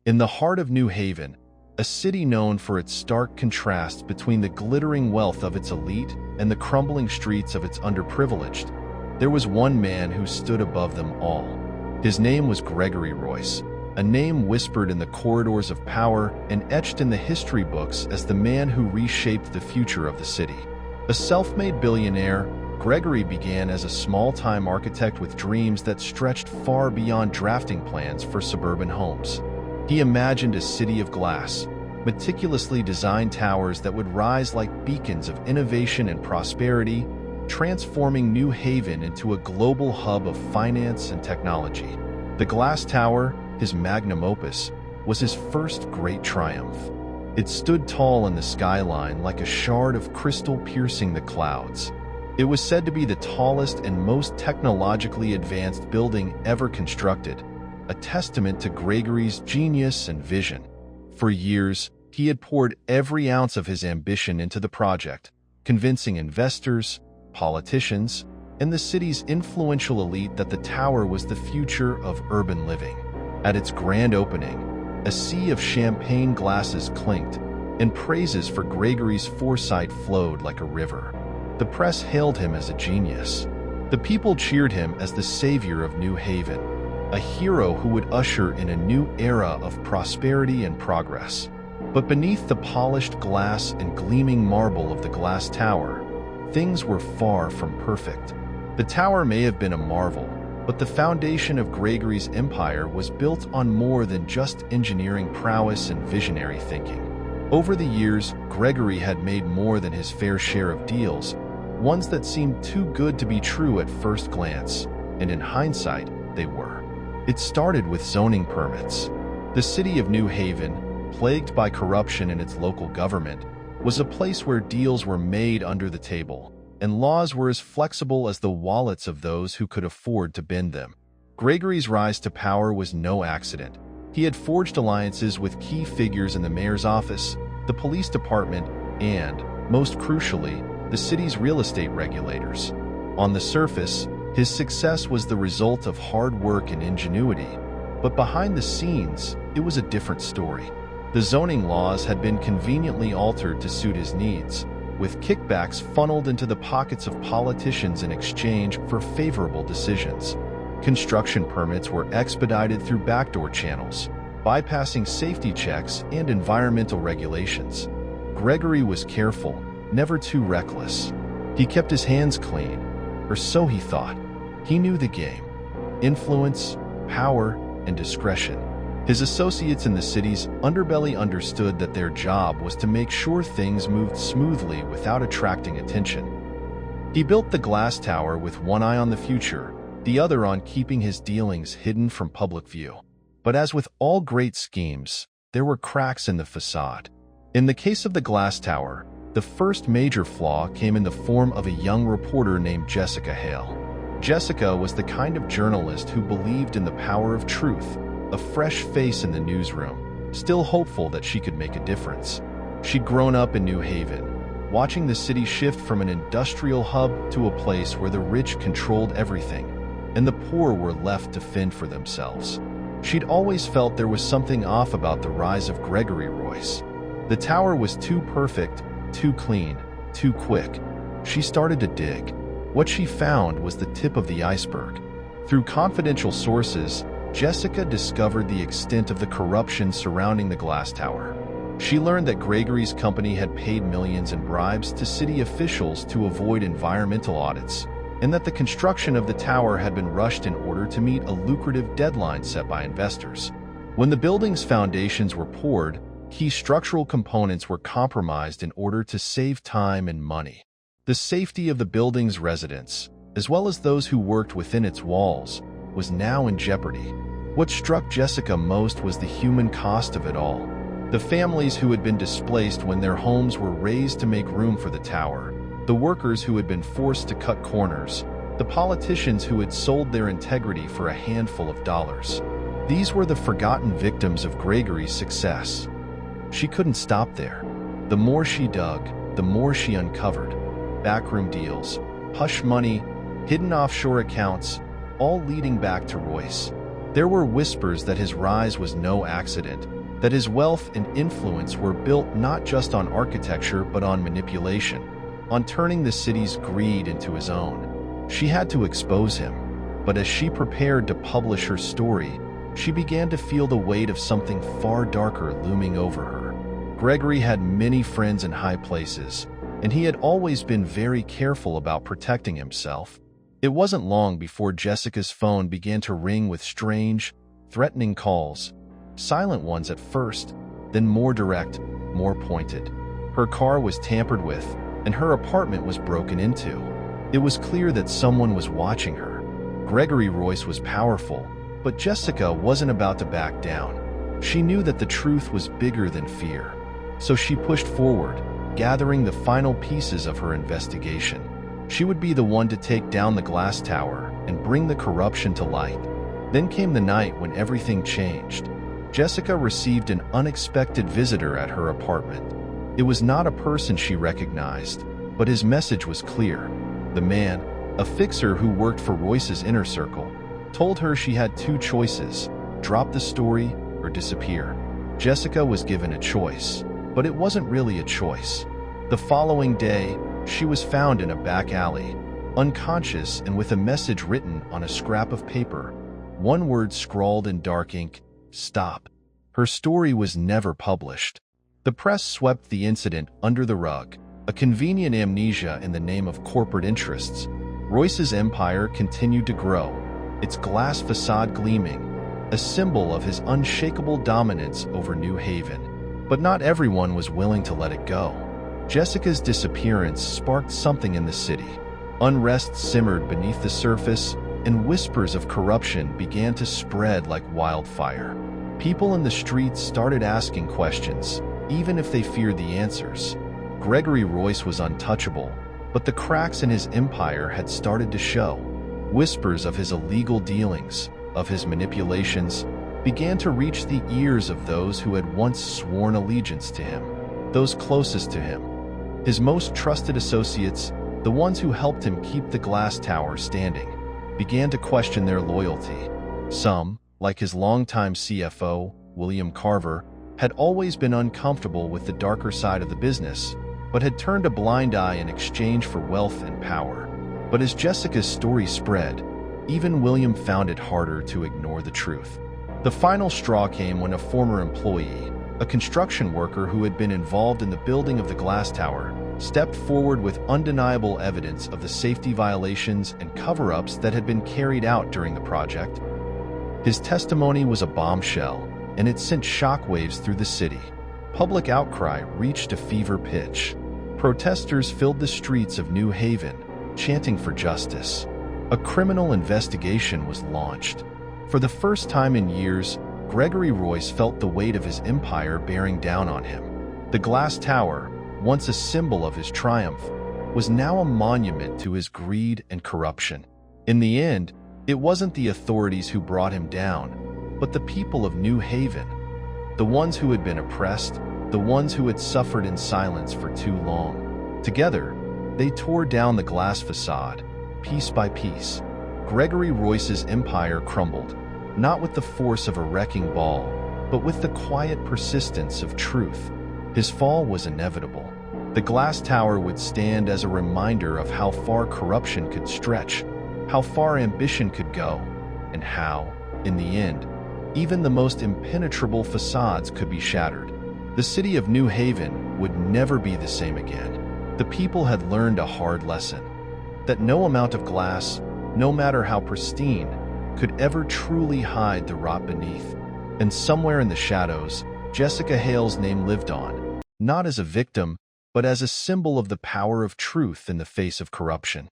In the heart of New Haven, a city known for its stark contrast between the glittering wealth of its elite and the crumbling streets of its underprivileged, there was one man who stood above them all. His name was Gregory Royce, a name whispered in the corridors of power and etched in the history books as the man who reshaped the future of the city. A self-made billionaire, Gregory began as a small-time architect with dreams that stretched far beyond drafting plans for suburban homes. He imagined a city of glass, meticulously designed towers that would rise like beacons of innovation and prosperity, transforming New Haven into a global hub of finance and technology. The glass tower, his magnum opus, was his first great triumph. It stood tall in the skyline like a shard of crystal piercing the clouds. It was said to be the tallest and most technologically advanced building ever constructed, a testament to Gregory's genius and vision. For years, he had poured every ounce of his ambition into the project, convincing investors, politicians, and the city's influential elite that the tower was the future of urban living. At its grand opening, a sea of champagne glasses clinked, and praises for Gregory's foresight flowed like a river. The press hailed him as a genius. The people cheered him as the savior of New Haven, a hero who would usher in a new era of prosperity and progress. But beneath the polished glass and gleaming marble of the glass tower, things were far from perfect. The tower may have been a marvel, but the foundation of Gregory's empire was built on more than just engineering prowess and visionary thinking. Over the years, Gregory had made more than his fair share of deals, ones that seemed too good to be true at first glance, and in hindsight, they were. It started with zoning permits. The city of New Haven, plagued by corruption in its local government, was a place where deals were made under the table, and laws were as flexible as the wallets of those who could afford to bend them. Gregory's rise to power was no accident. He had forged alliances with key figures in the mayor's office, the police department, and, most crucially, the city's real estate regulators. On the surface, his success was the result of hard work and ingenuity, but behind the scenes, it was a different story. The zoning laws had been conveniently altered to suit his needs, with kickbacks funneled into the pockets of politicians in exchange for favorable decisions. Construction permits were expedited through backdoor channels, bypassing safety checks and environmental regulations. Gregory was careful, never too reckless. He kept his hands clean, or so he thought. He knew the game: influence, power, and discretion. His associates in the city's underbelly understood that their job was to make sure things moved smoothly without attracting attention. He built the glass tower with one eye on the future, the other on keeping his dealings hidden from public view. But as with all great schemes, there were cracks in the facade. In the case of the glass tower, the first major flaw came in the form of a young reporter named Jessica Hale. Jessica was the kind of journalist who believed in the power of truth, a fresh face in the newsroom, still hopeful that she could make a difference. She'd grown up in New Haven, watching the city shift from an industrial hub to a place where the rich controlled everything, and the poor were left to fend for themselves. She'd always felt there was something off about the rise of Gregory Royce. The tower was too perfect, too clean, too quick. She started to dig. What she found was the tip of the iceberg. Through confidential sources, Jessica discovered the extent of the corruption surrounding the glass tower. She learned that Gregory's company had paid millions in bribes to city officials to avoid environmental audits, and that the construction of the tower had been rushed in order to meet a lucrative deadline set by investors. When the building's foundations were poured, key structural components were compromised in order to save time and money. The safety of the building's residents, as well as those who worked within its walls, was now in jeopardy. What struck Jessica most was the human cost of it all. The families who had been displaced when their homes were razed to make room for the tower, the workers who had been forced to cut corners, the politicians who had sold their integrity for a handful of dollars. These were the forgotten victims of Gregory's success. She couldn't stop there. The more she dug, the more she uncovered. Backroom deals, hush money, hidden offshore accounts, all leading back to Royce. There were whispers that his rise was no accident, that his wealth and influence were built not just on architecture but on manipulation, on turning the city's greed into his own. She had to expose him, but as she prepared to publish her story, she began to feel the weight of something far darker looming over her. Gregory had many friends in high places, and he had always been very careful about protecting himself. It wasn't long before Jessica's phone began to ring with strange, threatening calls, silent ones at first, then more direct, more pointed. Her car was tampered with, and her apartment was broken into. It was clear that someone was watching her. Gregory Royce was powerful, but Jessica wasn't about to back down. She knew that the truth was bigger than fear. So she pushed forward, gathering the final pieces of her investigation. She would be the one to take down the glass tower and bring the corruption to light. Then came the night when everything changed. Jessica received an unexpected visitor at her apartment. It was not a person she recognized, but his message was clear. The man, a fixer who worked for Royce's inner circle, told her she had two choices: drop the story or disappear. Jessica was given a choice, but it wasn't really a choice. The following day, she was found in a back alley, unconscious and with a message written on a scrap of paper. One word scrawled in dark ink: stop. Her story was never published. The press swept the incident under the rug, a convenient amnesia in the name of corporate interests. Royce's empire continued to grow, its glass facade gleaming, a symbol of his unshakable dominance over New Haven. But not everyone was willing to let it go. Jessica's disappearance sparked something in the city. Unrest simmered beneath the surface, and whispers of corruption began to spread like wildfire. People in the streets started asking questions, even if they feared the answers. Gregory Royce was untouchable, but the cracks in his empire had started to show. Whispers of his illegal dealings, of his manipulations, began to reach the ears of those who had once sworn allegiance to him, those closest to him. His most trusted associates, the ones who helped him keep the glass tower standing, began to question their loyalty. Some, like his longtime CFO, William Carver, had always been uncomfortable with the darker side of the business, but had turned a blind eye in exchange for wealth and power. But as Jessica's story spread, even William found it harder to ignore the truth. The final straw came when a former employee, a construction worker who had been involved in the building of the glass tower, stepped forward with undeniable evidence of the safety violations and cover-ups that had been carried out during the project. His testimony was a bombshell, and it sent shockwaves through the city. Public outcry reached a fever pitch. Protesters filled the streets of New Haven, chanting for justice. A criminal investigation was launched. For the first time in years, Gregory Royce felt the weight of his empire bearing down on him. The glass tower, once a symbol of his triumph, was now a monument to his greed and corruption. In the end, it wasn't the authorities who brought him down, but the people of New Haven, the ones who had been oppressed, the ones who had suffered in silence for too long. Together, they tore down the glass facade, piece by piece. Gregory Royce's empire crumbled, not with the force of a wrecking ball, but with the quiet persistence of truth. His fall was inevitable. The glass tower would stand as a reminder of how far corruption could stretch, how far ambition could go, and how, in the end, even the most impenetrable facades could be shattered. The city of New Haven would never be the same again. The people had learned a hard lesson, that no amount of glass, no matter how pristine, could ever truly hide the rot beneath. And somewhere in the shadows, Jessica Hale's name lived on, not as a victim, but as a symbol of the power of truth in the face of corruption.